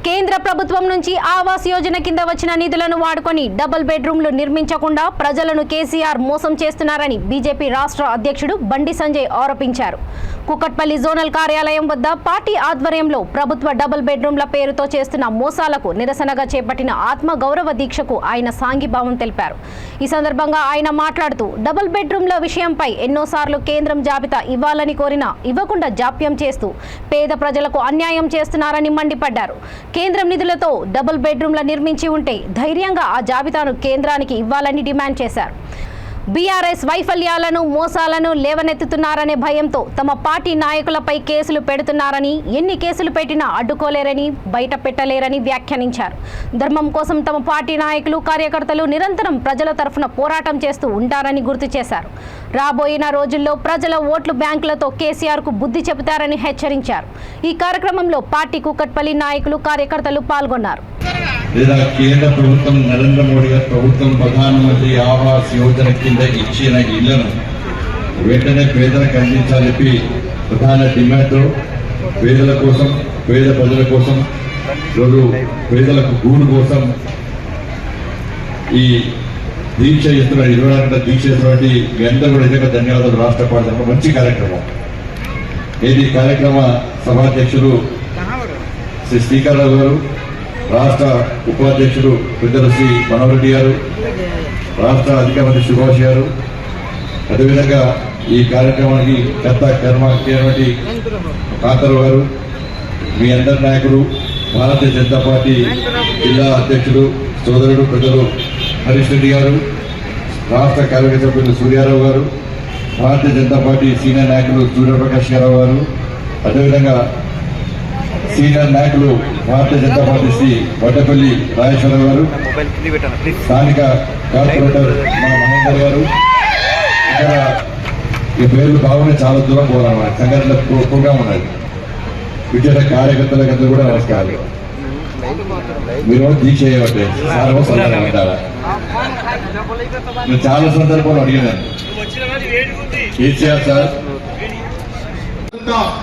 కేంద్ర ప్రభుత్వం నుంచి ఆవాస్ యోజన కింద వచ్చిన నిధులను వాడుకొని డబుల్ బెడ్రూమ్లు నిర్మించకుండా ప్రజలను కేసీఆర్ మోసం చేస్తున్నారని బీజేపీ రాష్ట్ర అధ్యక్షుడు బండి సంజయ్ ఆరోపించారు. కుకట్పల్లి జోనల్ కార్యాలయం వద్ద పార్టీ ఆధ్వర్యంలో ప్రభుత్వ డబుల్ బెడ్రూమ్ల పేరుతో చేస్తున్న మోసాలకు నిరసనగా చేపట్టిన ఆత్మ గౌరవ దీక్షకు ఆయన సాంఘీభావం తెలిపారు. ఈ సందర్భంగా ఆయన మాట్లాడుతూ డబుల్ బెడ్రూమ్ల విషయంపై ఎన్నోసార్లు కేంద్రం జాబితా ఇవ్వాలని కోరినా ఇవ్వకుండా జాప్యం చేస్తూ పేద ప్రజలకు అన్యాయం చేస్తున్నారని మండిపడ్డారు. కేంద్రం నిధులతో డబుల్ బెడ్రూమ్ల నిర్మించి ఉంటే ధైర్యంగా ఆ జాబితాను కేంద్రానికి ఇవ్వాలని డిమాండ్ చేశారు. బీఆర్ఎస్ వైఫల్యాలను మోసాలను లేవనెత్తుతున్నారనే భయంతో తమ పార్టీ నాయకులపై కేసులు పెడుతున్నారని, ఎన్ని కేసులు పెట్టినా అడ్డుకోలేరని, బయట పెట్టలేరని వ్యాఖ్యానించారు. ధర్మం కోసం తమ పార్టీ నాయకులు కార్యకర్తలు నిరంతరం ప్రజల తరఫున పోరాటం చేస్తూ ఉంటారని గుర్తు చేశారు. రాబోయిన రోజుల్లో ప్రజల ఓట్లు బ్యాంకులతో కేసీఆర్ కు బుద్ధి చెబుతారని హెచ్చరించారు. ఈ కార్యక్రమంలో పార్టీ కుకట్పల్లి నాయకులు కార్యకర్తలు పాల్గొన్నారు. లేదా కేంద్ర ప్రభుత్వం నరేంద్ర మోడీ గారి ప్రభుత్వం ప్రధానమంత్రి ఆవాస్ యోజన కింద ఇచ్చిన ఇళ్లను వెంటనే పేదలకు అందించాలని ప్రధాన డిమాండ్ పేదల కోసం, పేద ప్రజల కోసం, పేదలకు గూడు కోసం ఈ దీక్ష చేస్తున్న 20 గంటల దీక్ష చేస్తున్నటువంటి మీ అందరూ కూడా నిజంగా ధన్యవాదాలు. రాష్ట్ర పార్టీ మంచి కార్యక్రమం. ఇది కార్యక్రమ సభాధ్యక్షులు శ్రీ శ్రీకర్రావు గారు, రాష్ట్ర ఉపాధ్యక్షుడు పెద్దలు శ్రీ మనోహర్ రెడ్డి గారు, రాష్ట్ర అధికార మంత్రి సుభాష్ గారు, అదేవిధంగా ఈ కార్యక్రమానికి కర్మటి కాంతారావు గారు, మీ అందరి నాయకుడు భారతీయ జనతా పార్టీ జిల్లా అధ్యక్షుడు సోదరుడు పెద్దలు హరీష్ రెడ్డి గారు, రాష్ట్ర కార్యవర్గ సభ్యులు సూర్యారావు గారు, భారతీయ జనతా పార్టీ సీనియర్ నాయకులు సూర్యప్రకాష్ గారావు గారు, అదేవిధంగా సీనియర్ నాయకులు భారతీయ జనతా పార్టీ శ్రీ వడ్డపల్లి రాజేశ్వరరావు గారు, స్థానిక కార్పొరేటర్ మా మహేందర్ గారు, ఇక్కడ ఈ పేర్లు బాగున్నాయి, చాలా దూరం పోవాలన్నమాట. సంఘటన ప్రోగ్రాం ఉన్నది. విద్యార్థ కార్యకర్తలకు కూడా నమస్కారం. మీరు దీక్ష చేయబట్టే అంటారా? నేను చాలా సందర్భాలు అడిగినాను. కేసీఆర్ సార్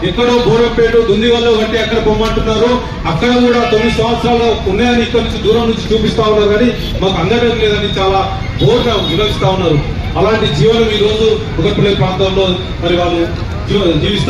ఎక్కడో బోరంపేట దుందివల్ల బట్టి అక్కడ పొమ్మంటున్నారు. అక్కడ కూడా 9 సంవత్సరాలు ఉన్నాయని ఇక్కడ నుంచి దూరం నుంచి చూపిస్తా ఉన్నారు, కానీ మాకు అందడం లేదని చాలా బోర్గా వివరిస్తా ఉన్నారు. అలాంటి జీవనం ఈ రోజు కుకట్పల్లి ప్రాంతంలో మరి వాళ్ళు జీవిస్తారు.